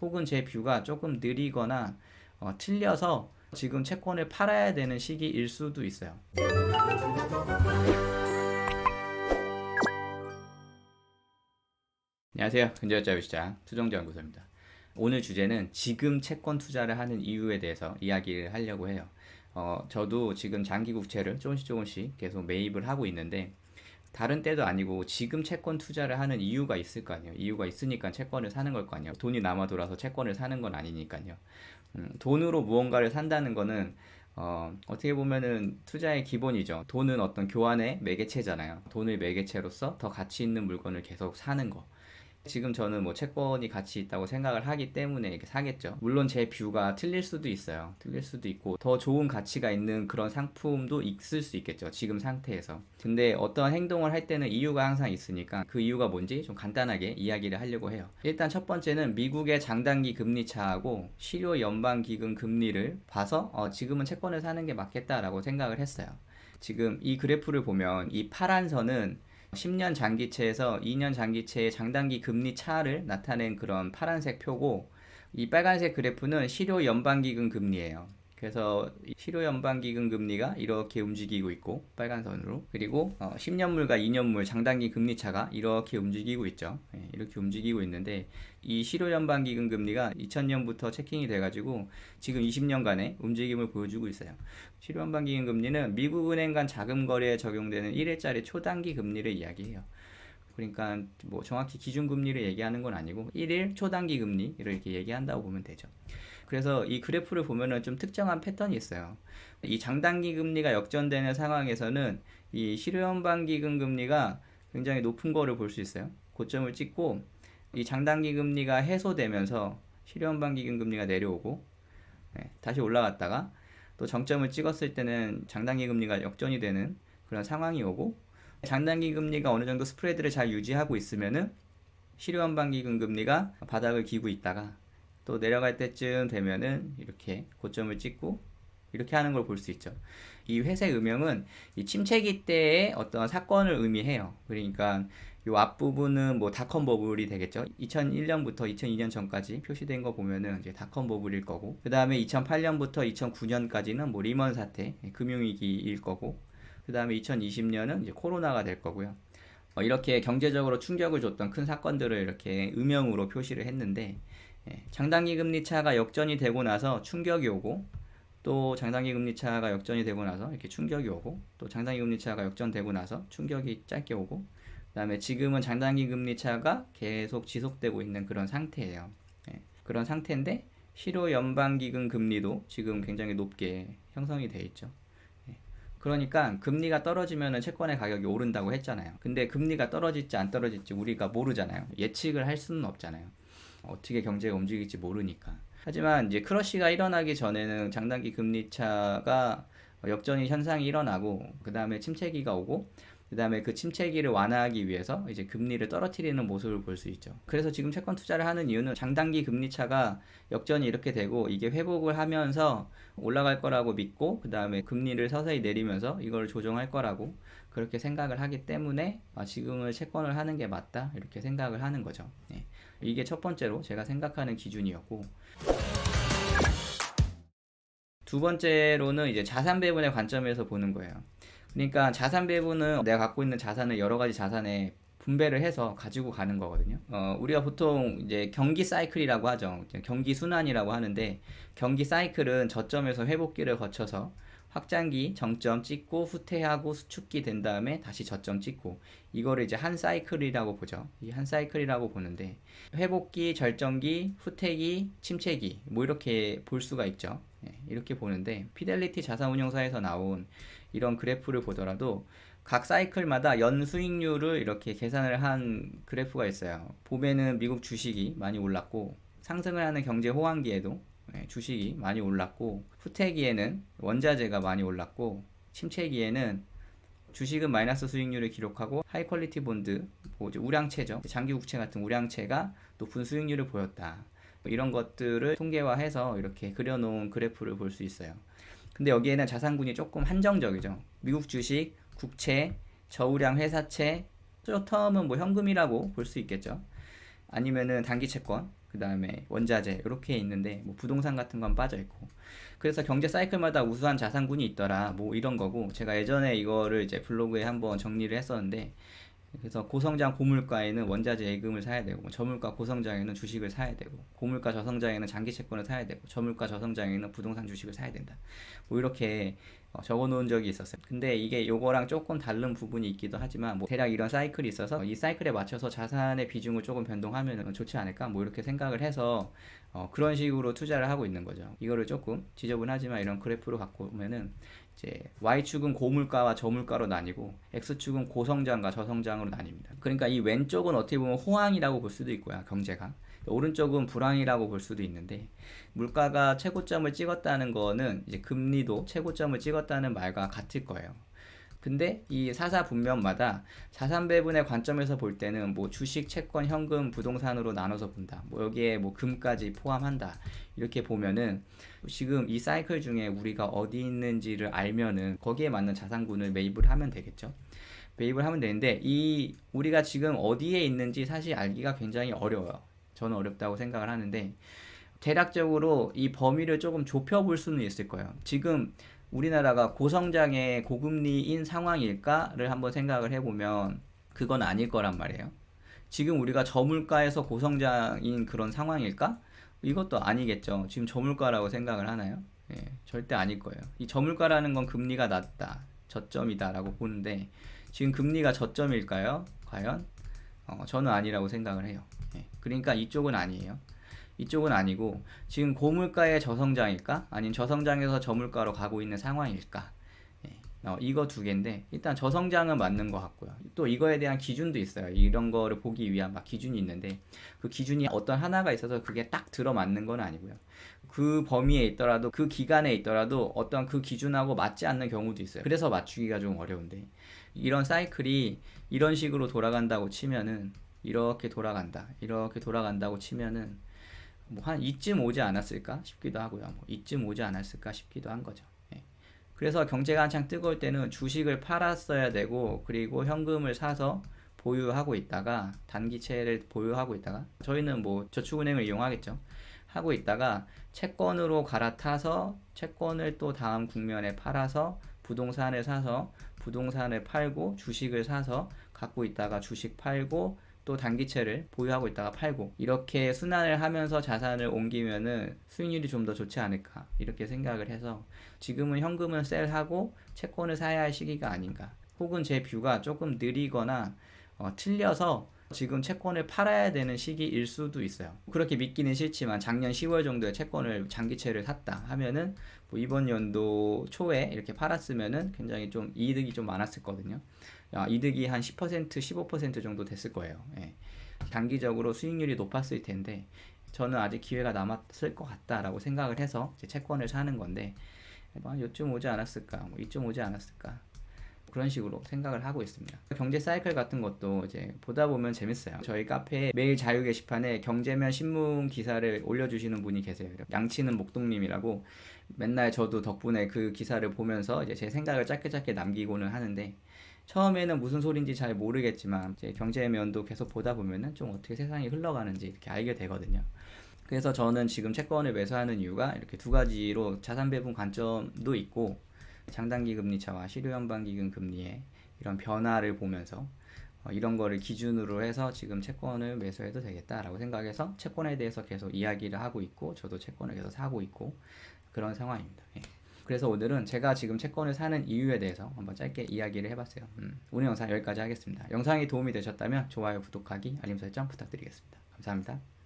혹은 제 뷰가 조금 느리거나 틀려서 지금 채권을 팔아야 되는 시기일 수도 있어요. 안녕하세요. 근저자유 시장 투정연구소입니다. 오늘 주제는 지금 채권 투자를 하는 이유에 대해서 이야기를 하려고 해요. 저도 지금 장기 국채를 조금씩 계속 매입을 하고 있는데 다른 때도 아니고 지금 채권 투자를 하는 이유가 있을 거 아니에요. 이유가 있으니까 채권을 사는 걸 거 아니에요. 돈이 남아 돌아서 채권을 사는 건 아니니까요. 돈으로 무언가를 산다는 거는 어떻게 보면은 투자의 기본이죠. 돈은 어떤 교환의 매개체잖아요. 돈을 매개체로서 더 가치 있는 물건을 계속 사는 거. 지금 저는 뭐 채권이 가치 있다고 생각을 하기 때문에 이렇게 사겠죠. 물론 제 뷰가 틀릴 수도 있어요. 틀릴 수도 있고 더 좋은 가치가 있는 그런 상품도 있을 수 있겠죠. 지금 상태에서. 근데 어떠한 행동을 할 때는 이유가 항상 있으니까 그 이유가 뭔지 좀 간단하게 이야기를 하려고 해요. 일단 첫 번째는 미국의 장단기 금리 차하고 실효 연방기금 금리를 봐서 지금은 채권을 사는 게 맞겠다라고 생각을 했어요. 지금 이 그래프를 보면 이 파란 선은 10년 장기채에서 2년 장기채의 장단기 금리 차를 나타낸 그런 파란색 표고, 이 빨간색 그래프는 실효 연방기금 금리예요. 그래서 실효 연방기금 금리가 이렇게 움직이고 있고 빨간 선으로, 그리고 10년물과 2년물 장단기 금리 차가 이렇게 움직이고 있죠. 이렇게 움직이고 있는데 이 실효 연방기금 금리가 2000년부터 체킹이 돼가지고 지금 20년간의 움직임을 보여주고 있어요. 실효 연방기금 금리는 미국은행 간 자금 거래에 적용되는 1일짜리 초단기 금리를 이야기해요. 그러니까 뭐 정확히 기준금리를 얘기하는 건 아니고 1일 초단기 금리를 이렇게 얘기한다고 보면 되죠. 그래서 이 그래프를 보면은 좀 특정한 패턴이 있어요. 이 장단기 금리가 역전되는 상황에서는 이 실효연방기금 금리가 굉장히 높은 거를 볼 수 있어요. 고점을 찍고 이 장단기 금리가 해소되면서 실효연방기금 금리가 내려오고 다시 올라갔다가 또 정점을 찍었을 때는 장단기 금리가 역전이 되는 그런 상황이 오고, 장단기 금리가 어느 정도 스프레드를 잘 유지하고 있으면은 실효연방기금 금리가 바닥을 기고 있다가 또 내려갈 때쯤 되면은 이렇게 고점을 찍고 이렇게 하는 걸 볼 수 있죠. 이 회색 음영은 이 침체기 때의 어떤 사건을 의미해요. 그러니까 이 앞부분은 뭐 닷컴 버블이 되겠죠. 2001년부터 2002년 전까지 표시된 거 보면은 이제 닷컴 버블일 거고, 그 다음에 2008년부터 2009년까지는 뭐 리먼 사태, 금융위기일 거고, 그 다음에 2020년은 이제 코로나가 될 거고요. 이렇게 경제적으로 충격을 줬던 큰 사건들을 이렇게 음영으로 표시를 했는데, 장단기 금리 차가 역전이 되고 나서 충격이 오고, 또 장단기 금리 차가 역전이 되고 나서 이렇게 충격이 오고, 또 장단기 금리 차가 역전되고 나서 충격이 짧게 오고, 그 다음에 지금은 장단기 금리 차가 계속 지속되고 있는 그런 상태예요. 그런 상태인데 실효 연방기금 금리도 지금 굉장히 높게 형성이 돼 있죠. 그러니까 금리가 떨어지면 채권의 가격이 오른다고 했잖아요. 근데 금리가 떨어질지 안 떨어질지 우리가 모르잖아요. 예측을 할 수는 없잖아요. 어떻게 경제가 움직일지 모르니까. 하지만 이제 크러쉬가 일어나기 전에는 장단기 금리 차가 역전이 현상이 일어나고, 그 다음에 침체기가 오고, 그 다음에 그 침체기를 완화하기 위해서 이제 금리를 떨어뜨리는 모습을 볼 수 있죠. 그래서 지금 채권 투자를 하는 이유는 장단기 금리 차가 역전이 이렇게 되고 이게 회복을 하면서 올라갈 거라고 믿고, 그 다음에 금리를 서서히 내리면서 이걸 조정할 거라고 그렇게 생각을 하기 때문에 지금은 채권을 하는 게 맞다 이렇게 생각을 하는 거죠. 이게 첫 번째로 제가 생각하는 기준이었고, 두 번째로는 이제 자산 배분의 관점에서 보는 거예요. 그러니까 자산 배분은 내가 갖고 있는 자산을 여러 가지 자산에 분배를 해서 가지고 가는 거거든요. 우리가 보통 이제 경기 사이클이라고 하죠. 경기 순환이라고 하는데, 경기 사이클은 저점에서 회복기를 거쳐서 확장기 정점 찍고 후퇴하고 수축기 된 다음에 다시 저점 찍고, 이거를 이제 한 사이클이라고 보죠. 이 한 사이클이라고 보는데, 회복기, 절정기, 후퇴기, 침체기 뭐 이렇게 볼 수가 있죠. 이렇게 보는데, 피델리티 자산운용사에서 나온 이런 그래프를 보더라도 각 사이클마다 연 수익률을 이렇게 계산을 한 그래프가 있어요. 봄에는 미국 주식이 많이 올랐고, 상승을 하는 경제 호황기에도 주식이 많이 올랐고, 후퇴기에는 원자재가 많이 올랐고, 침체기에는 주식은 마이너스 수익률을 기록하고 하이 퀄리티 본드, 우량채죠. 장기 국채 같은 우량채가 높은 수익률을 보였다. 이런 것들을 통계화해서 이렇게 그려놓은 그래프를 볼 수 있어요. 근데 여기에는 자산군이 조금 한정적이죠. 미국 주식, 국채, 저우량 회사채, 쇼텀은 뭐 현금이라고 볼 수 있겠죠. 아니면은 단기 채권, 그 다음에 원자재 이렇게 있는데 뭐 부동산 같은 건 빠져 있고, 그래서 경제 사이클마다 우수한 자산군이 있더라 뭐 이런 거고, 제가 예전에 이거를 이제 블로그에 한번 정리를 했었는데, 그래서 고성장 고물가에는 원자재 예금을 사야 되고, 저물가 고성장에는 주식을 사야 되고, 고물가 저성장에는 장기 채권을 사야 되고, 저물가 저성장에는 부동산 주식을 사야 된다 뭐 이렇게 적어 놓은 적이 있었어요. 근데 이게 요거랑 조금 다른 부분이 있기도 하지만, 뭐 대략 이런 사이클이 있어서 이 사이클에 맞춰서 자산의 비중을 조금 변동하면 좋지 않을까 뭐 이렇게 생각을 해서 그런 식으로 투자를 하고 있는 거죠. 이거를 조금 지저분하지만 이런 그래프로 갖고 오면은, 이제 Y축은 고물가와 저물가로 나뉘고 X축은 고성장과 저성장으로 나뉩니다. 그러니까 이 왼쪽은 어떻게 보면 호황이라고 볼 수도 있고요, 경제가. 오른쪽은 불황이라고 볼 수도 있는데, 물가가 최고점을 찍었다는 거는 이제 금리도 최고점을 찍었다는 말과 같을 거예요. 근데 이 사사분면마다 자산 배분의 관점에서 볼 때는 뭐 주식, 채권, 현금, 부동산으로 나눠서 본다. 뭐 여기에 뭐 금까지 포함한다. 이렇게 보면은 지금 이 사이클 중에 우리가 어디 있는지를 알면은 거기에 맞는 자산군을 매입을 하면 되겠죠. 매입을 하면 되는데, 이 우리가 지금 어디에 있는지 사실 알기가 굉장히 어려워요. 저는 어렵다고 생각을 하는데, 대략적으로 이 범위를 조금 좁혀볼 수는 있을 거예요. 지금 우리나라가 고성장의 고금리인 상황일까를 한번 생각을 해보면 그건 아닐 거란 말이에요. 지금 우리가 저물가에서 고성장인 그런 상황일까? 이것도 아니겠죠. 지금 저물가라고 생각을 하나요? 예, 절대 아닐 거예요. 이 저물가라는 건 금리가 낮다, 저점이다 라고 보는데, 지금 금리가 저점일까요? 과연? 저는 아니라고 생각을 해요. 예, 그러니까 이쪽은 아니에요. 이쪽은 아니고, 지금 고물가의 저성장일까? 아니면 저성장에서 저물가로 가고 있는 상황일까? 예, 이거 두 개인데, 일단 저성장은 맞는 것 같고요. 또 이거에 대한 기준도 있어요. 이런 거를 보기 위한 막 기준이 있는데, 그 기준이 어떤 하나가 있어서 그게 딱 들어맞는 건 아니고요. 그 범위에 있더라도, 그 기간에 있더라도 어떤 그 기준하고 맞지 않는 경우도 있어요. 그래서 맞추기가 좀 어려운데, 이런 사이클이 이런 식으로 돌아간다고 치면은, 이렇게 돌아간다, 이렇게 돌아간다고 치면은 뭐 한 이쯤 오지 않았을까 싶기도 하고요. 뭐 이쯤 오지 않았을까 싶기도 한 거죠. 예. 그래서 경제가 한창 뜨거울 때는 주식을 팔았어야 되고, 그리고 현금을 사서 보유하고 있다가, 단기채를 보유하고 있다가, 저희는 뭐 저축은행을 이용하겠죠. 하고 있다가 채권으로 갈아타서 채권을 또 다음 국면에 팔아서 부동산을 사서 부동산을 팔고 주식을 사서 갖고 있다가 주식 팔고 또 단기채를 보유하고 있다가 팔고, 이렇게 순환을 하면서 자산을 옮기면은 수익률이 좀 더 좋지 않을까 이렇게 생각을 해서, 지금은 현금은 셀하고 채권을 사야 할 시기가 아닌가, 혹은 제 뷰가 조금 느리거나 틀려서 지금 채권을 팔아야 되는 시기일 수도 있어요. 그렇게 믿기는 싫지만 작년 10월 정도에 채권을 장기채를 샀다 하면은 뭐 이번 연도 초에 이렇게 팔았으면은 굉장히 좀 이득이 좀 많았을 거든요. 이득이 한 10%, 15% 정도 됐을 거예요. 예. 단기적으로 수익률이 높았을 텐데, 저는 아직 기회가 남았을 것 같다라고 생각을 해서 이제 채권을 사는 건데, 요쯤 오지 않았을까, 뭐 이쯤 오지 않았을까, 그런 식으로 생각을 하고 있습니다. 경제 사이클 같은 것도 이제 보다 보면 재밌어요. 저희 카페 매일 자유 게시판에 경제면 신문 기사를 올려주시는 분이 계세요. 양치는 목동님이라고. 맨날 저도 덕분에 그 기사를 보면서 이제 제 생각을 짧게 남기고는 하는데, 처음에는 무슨 소린지 잘 모르겠지만 이제 경제면도 계속 보다 보면은 좀 어떻게 세상이 흘러가는지 이렇게 알게 되거든요. 그래서 저는 지금 채권을 매수하는 이유가 이렇게 두 가지로, 자산 배분 관점도 있고 장단기 금리차와 실효연방기금 금리의 이런 변화를 보면서 이런 거를 기준으로 해서 지금 채권을 매수해도 되겠다라고 생각해서 채권에 대해서 계속 이야기를 하고 있고, 저도 채권을 계속 사고 있고 그런 상황입니다. 예. 그래서 오늘은 제가 지금 채권을 사는 이유에 대해서 한번 짧게 이야기를 해봤어요. 오늘 영상 여기까지 하겠습니다. 영상이 도움이 되셨다면 좋아요, 구독하기, 알림 설정 부탁드리겠습니다. 감사합니다.